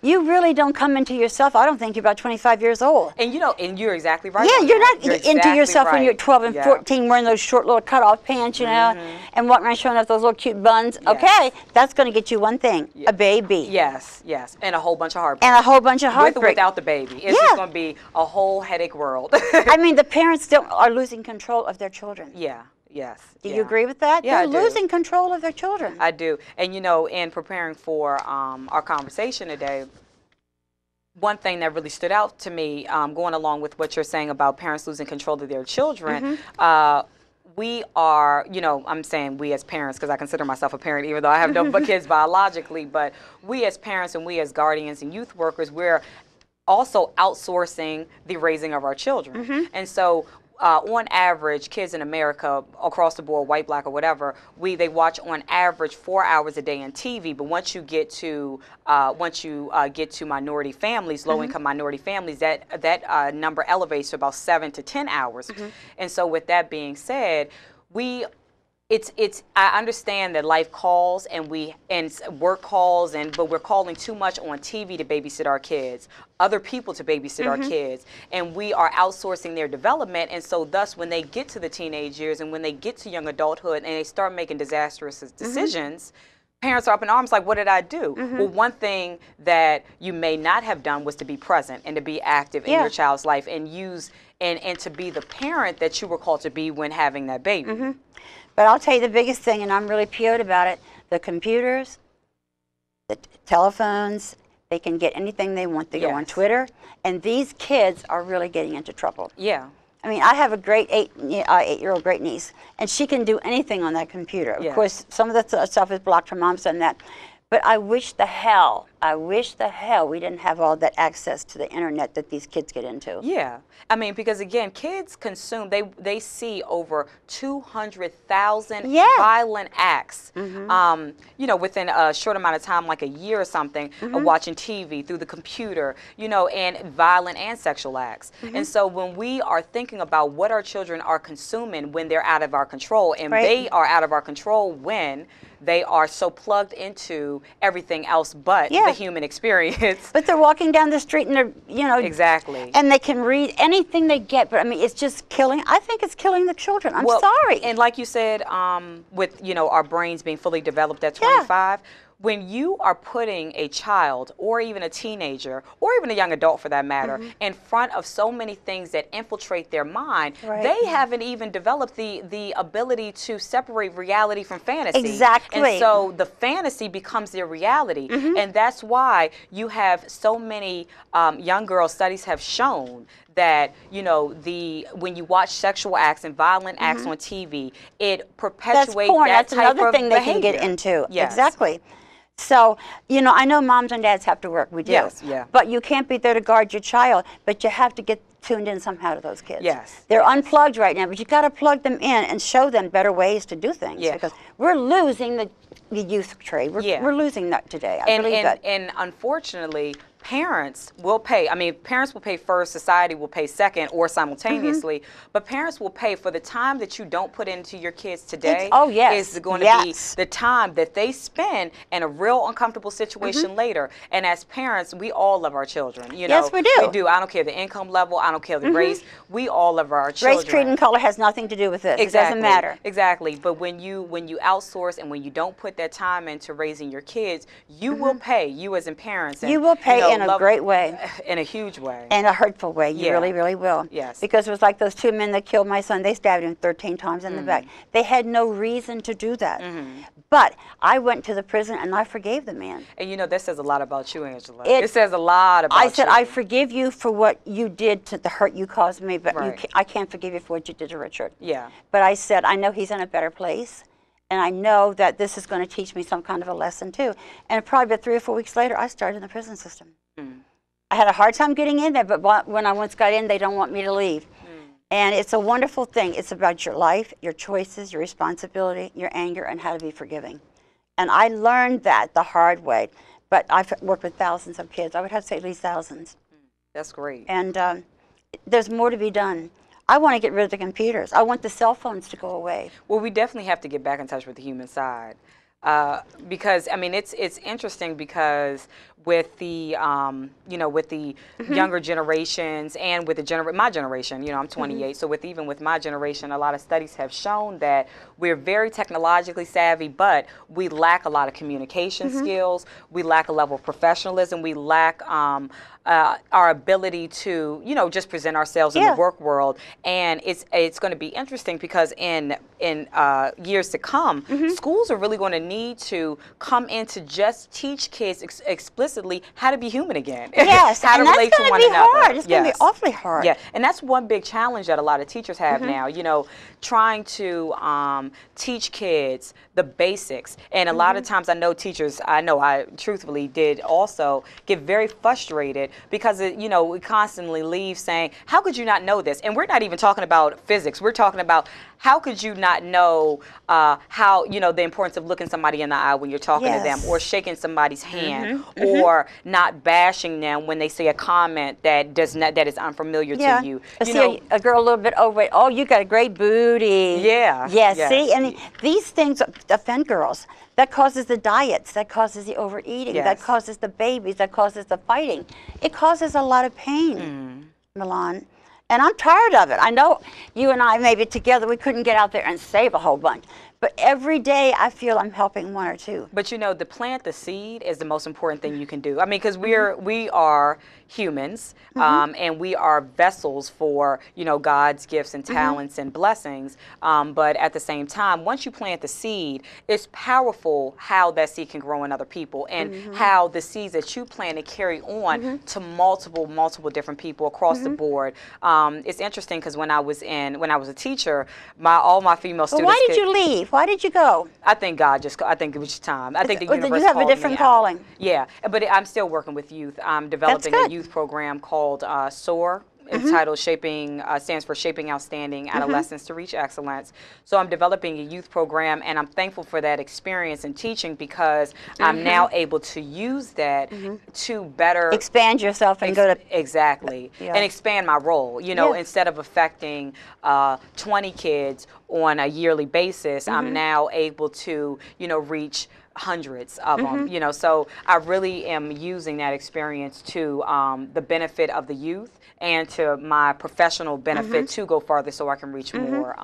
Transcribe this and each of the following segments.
you really don't come into yourself. I don't think you're about 25 years old. And you know, and you're exactly right. Yeah, you're not you're into exactly yourself right. when you're 12 and 14 wearing those short little cutoff pants, you know, and walking around showing off those little cute buns. Yes. Okay, that's going to get you one thing, a baby. Yes, yes, and a whole bunch of heartbreak. And a whole bunch of heartbreak. With or without the baby. It's just going to be a whole headache world. I mean, the parents still are losing control of their children. Yeah. Yes. Do you agree with that? Yeah, They're losing control of their children. I do. And you know, in preparing for our conversation today, one thing that really stood out to me, going along with what you're saying about parents losing control of their children, we are, you know, I'm saying we as parents because I consider myself a parent even though I have no kids biologically, but we as parents and we as guardians and youth workers, we're also outsourcing the raising of our children. And so on average, kids in America, across the board, white, black, or whatever, they watch on average 4 hours a day on TV. But once you get to minority families, low-income minority families, that number elevates to about 7 to 10 hours. And so, with that being said, I understand that life calls and work calls but we're calling too much on TV to babysit our kids, other people to babysit our kids, and we are outsourcing their development. And so thus when they get to the teenage years and when they get to young adulthood and they start making disastrous decisions, parents are up in arms like, what did I do? Well, one thing that you may not have done was to be present and to be active in your child's life and and to be the parent that you were called to be when having that baby. But I'll tell you the biggest thing, and I'm really PO'd about it, the computers, the telephones, they can get anything they want. They go on Twitter, and these kids are really getting into trouble. Yeah. I mean, I have a great eight-year-old great niece, and she can do anything on that computer. Of course, some of the stuff is blocked. Her mom's done that. But I wish the hell we didn't have all that access to the internet that these kids get into. Yeah. I mean, because again, kids consume, they see over 200,000 violent acts, you know, within a short amount of time, like a year or something, of watching TV, through the computer, you know, and violent and sexual acts. And so when we are thinking about what our children are consuming when they're out of our control, and they are out of our control when they are so plugged into everything else but the human experience. But they're walking down the street and they're, you know. Exactly. And they can read anything they get, but I mean, it's just killing. I think it's killing the children. I'm sorry. And like you said, with, you know, our brains being fully developed at 25, when you are putting a child or even a teenager or even a young adult for that matter in front of so many things that infiltrate their mind, they haven't even developed the ability to separate reality from fantasy. Exactly. And so the fantasy becomes their reality. And that's why you have so many young girls, studies have shown that, you know, when you watch sexual acts and violent acts on TV, it perpetuates that That's type another of thing they behavior. can get into. Yes. Exactly. So, you know, I know moms and dads have to work. We do. Yes, yeah. But you can't be there to guard your child, but you have to get tuned in somehow to those kids. Yes. They're unplugged right now, but you got to plug them in and show them better ways to do things. Yeah. Because we're losing the youth trade. We're losing that today. I believe that. And unfortunately, parents will pay. I mean, parents will pay first, society will pay second, or simultaneously. But parents will pay for the time that you don't put into your kids today. Is going to be the time that they spend in a real uncomfortable situation later. And as parents, we all love our children. You know, yes, we do. We do. I don't care the income level. I don't care the race. We all love our children. Race, creed, and color has nothing to do with this. It doesn't matter. Exactly. But when you outsource and when you don't put that time into raising your kids, you will pay. You as in parents. And, you will pay in a great way. In a huge way. In a hurtful way. You really, really will. Yes. Because it was like those two men that killed my son. They stabbed him 13 times in the back. They had no reason to do that. But I went to the prison and I forgave the man. And you know, that says a lot about you, Angela. It says a lot about you. I said, I forgive you for what you did to the hurt you caused me, but I can't forgive you for what you did to Richard. Yeah. But I said, I know he's in a better place. And I know that this is going to teach me some kind of a lesson too. And probably about 3 or 4 weeks later, I started in the prison system. I had a hard time getting in there, but when I once got in, they don't want me to leave. And it's a wonderful thing. It's about your life, your choices, your responsibility, your anger, and how to be forgiving. And I learned that the hard way. But I've worked with thousands of kids. I would have to say at least thousands. That's great. And there's more to be done. I want to get rid of the computers. I want the cell phones to go away. Well, we definitely have to get back in touch with the human side. Because, I mean, it's interesting because with the with the younger generations and with the my generation. I'm 28, so even with my generation, a lot of studies have shown that we're very technologically savvy, but we lack a lot of communication skills. We lack a level of professionalism. We lack our ability to just present ourselves in the work world. And it's going to be interesting because in years to come, schools are really going to need to come in to just teach kids explicitly how to be human again. Yes, how and to relate that's to going one to be another. hard. It's going to be awfully hard. Yeah, and that's one big challenge that a lot of teachers have now. Trying to teach kids the basics. And a lot of times I know teachers, I truthfully did also get very frustrated because, we constantly leave saying, how could you not know this? And we're not even talking about physics. We're talking about how could you not know how, the importance of looking somebody in the eye when you're talking to them, or shaking somebody's hand, or not bashing them when they say a comment that is unfamiliar to you. See a girl a little bit overweight. Oh, you got a great booty. Yeah. Yeah. Yes. See, and these things offend girls. That causes the diets. That causes the overeating. Yes. That causes the babies. That causes the fighting. It causes a lot of pain, Milan. And I'm tired of it. I know you and I, maybe together, we couldn't get out there and save a whole bunch. But every day I feel I'm helping one or two. But to plant the seed is the most important thing you can do. I mean, because we are humans, and we are vessels for God's gifts and talents and blessings. But at the same time, once you plant the seed, it's powerful how that seed can grow in other people, and how the seeds that you planted carry on to multiple different people across the board. It's interesting because when I was a teacher, all my female students. Why did you leave? Why did you go? I think I think it was just time. I think the universe you have a called me different out. calling. Yeah, but I'm still working with youth. I'm developing a youth program called SOAR. Entitled stands for Shaping Outstanding Adolescents to Reach Excellence. So I'm developing a youth program, and I'm thankful for that experience in teaching because I'm now able to use that to better expand yourself and go to and expand my role. Instead of affecting 20 kids on a yearly basis, I'm now able to reach hundreds of them. So I really am using that experience to the benefit of the youth and to my professional benefit to go farther so I can reach more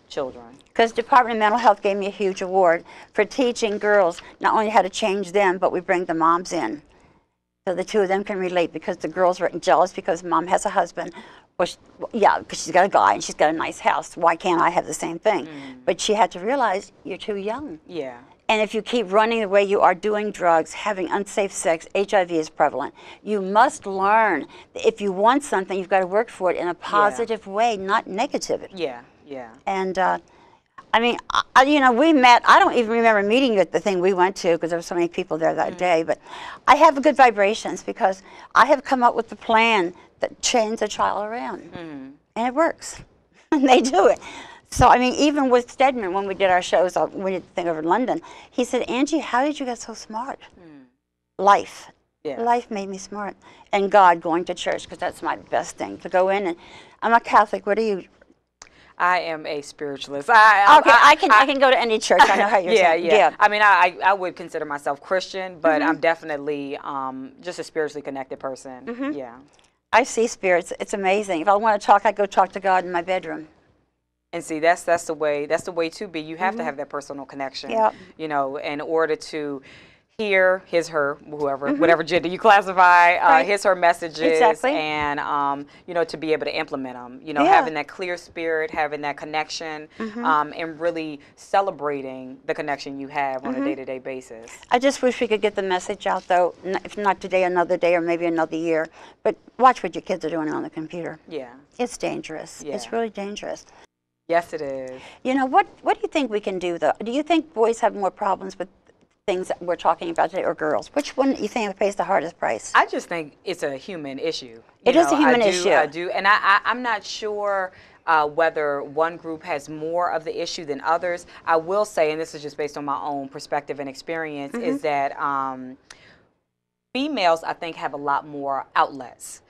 children. Because Department of Mental Health gave me a huge award for teaching girls not only how to change them, but we bring the moms in. So the two of them can relate, because the girls are jealous because mom has a husband. Well, because she's got a guy and she's got a nice house. Why can't I have the same thing? But she had to realize you're too young. Yeah. And if you keep running the way you are, doing drugs, having unsafe sex, HIV is prevalent. You must learn that if you want something, you've got to work for it in a positive way, not negativity. Yeah, yeah. And I mean, we met. I don't even remember meeting you at the thing we went to because there were so many people there that day. But I have good vibrations because I have come up with the plan that changes a child around, and it works. And they do it. So, I mean, even with Stedman, when we did our shows, we did the thing over in London, he said, Angie, how did you get so smart? Life. Yeah. Life made me smart. And God, going to church, because that's my best thing, to go in. And I'm a Catholic. What are you? I am a spiritualist. I can go to any church. I know how you're saying. Yeah. I mean, I would consider myself Christian, but I'm definitely just a spiritually connected person. Yeah. I see spirits. It's amazing. If I want to talk, I go talk to God in my bedroom. And see, that's the way to be. You have to have that personal connection, in order to hear his, her, whoever, whatever gender you classify, his, her messages, and to be able to implement them. Having that clear spirit, having that connection, and really celebrating the connection you have on a day-to-day basis. I just wish we could get the message out, though. If not today, another day, or maybe another year. But watch what your kids are doing on the computer. Yeah, it's dangerous. Yeah. It's really dangerous. Yes, it is. What do you think we can do, though? Do you think boys have more problems with things that we're talking about today, or girls? Which one do you think pays the hardest price? I just think it's a human issue. It is a human issue. I do. And I'm not sure whether one group has more of the issue than others. I will say, and this is just based on my own perspective and experience, is that females, I think, have a lot more outlets.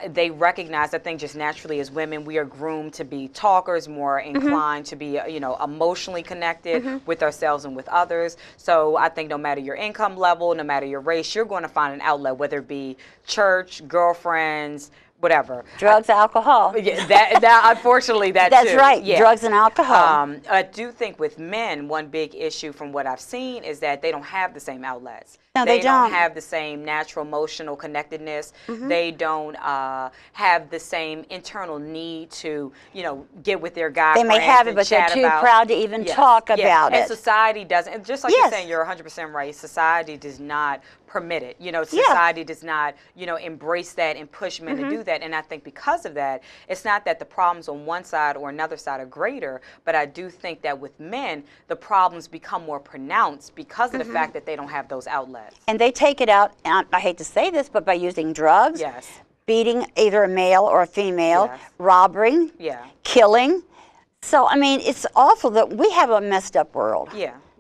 they recognize, I think, just naturally as women, we are groomed to be talkers, more inclined to be, emotionally connected with ourselves and with others. So I think no matter your income level, no matter your race, you're going to find an outlet, whether it be church, girlfriends, whatever. Drugs, alcohol. Yeah, that unfortunately, That's too. right. Yeah. Drugs and alcohol. I do think with men, one big issue from what I've seen is that they don't have the same outlets. No, they they don't. have the same natural emotional connectedness. They don't have the same internal need to, get with their guy They may friends have it, and but they're chat too about. proud to even talk about And it. society doesn't. And just like you're saying, you're 100% right. Society does not permit it. Society does not, embrace that and push men to do that. And I think because of that, it's not that the problems on one side or another side are greater, but I do think that with men, the problems become more pronounced because of the fact that they don't have those outlets. And they take it out, and I hate to say this, but by using drugs, beating either a male or a female, robbery, killing. So, I mean, it's awful that we have a messed up world.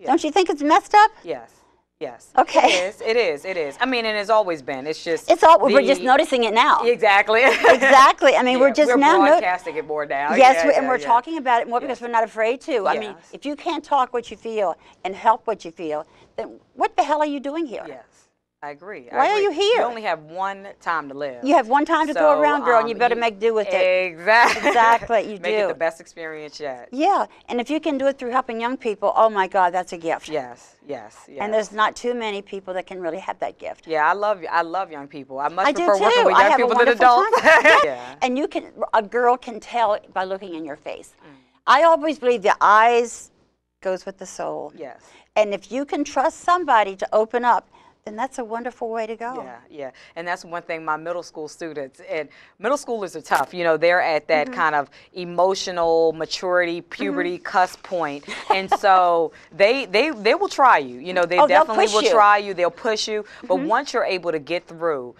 Don't you think it's messed up? Yes. Okay. It is. I mean, and it's always been. It's just. We're just noticing it now. Exactly. Exactly. I mean, we're just now broadcasting it more now. Yes, and we're talking about it more because we're not afraid to. I mean, if you can't talk what you feel and help what you feel, then what the hell are you doing here? Yes. I agree. Why are you here? You only have one time to live. You have one time to go around, girl, and you better make do with it. Exactly. Exactly, you do. Make it the best experience yet. Yeah, and if you can do it through helping young people, oh my God, that's a gift. Yes. And there's not too many people that can really have that gift. Yeah, I love young people. I much I prefer do too. working with young people than adults. And a girl can tell by looking in your face. I always believe the eyes goes with the soul. Yes. And if you can trust somebody to open up, then that's a wonderful way to go. Yeah. And that's one thing my middle school students, and middle schoolers are tough. They're at that kind of emotional maturity, puberty cusp point. And so they will try you. They definitely will try you. They'll push you. But once you're able to get through,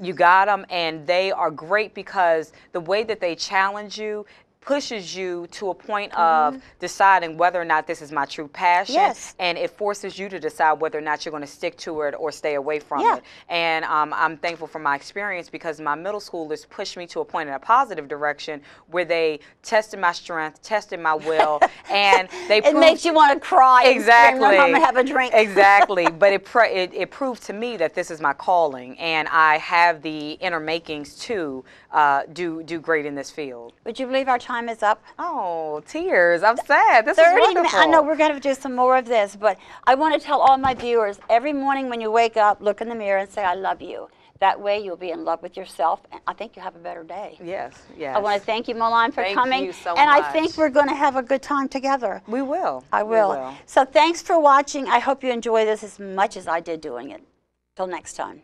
you got them, and they are great because the way that they challenge you pushes you to a point of deciding whether or not this is my true passion, and it forces you to decide whether or not you're going to stick to it or stay away from it. And I'm thankful for my experience because my middle schoolers pushed me to a point in a positive direction where they tested my strength, tested my will, and it makes you want to cry. Exactly. And home and have a drink. Exactly. But it proved to me that this is my calling, and I have the inner makings to do great in this field. Would you believe our time is up? Oh, tears. I'm sad. This is wonderful. I know we're going to do some more of this, but I want to tell all my viewers, every morning when you wake up, look in the mirror and say, I love you. That way you'll be in love with yourself, and I think you'll have a better day. Yes. I want to thank you, Milan, for coming. Thank you so and much. I think we're going to have a good time together. We will. I will. So thanks for watching. I hope you enjoy this as much as I did doing it. Till next time.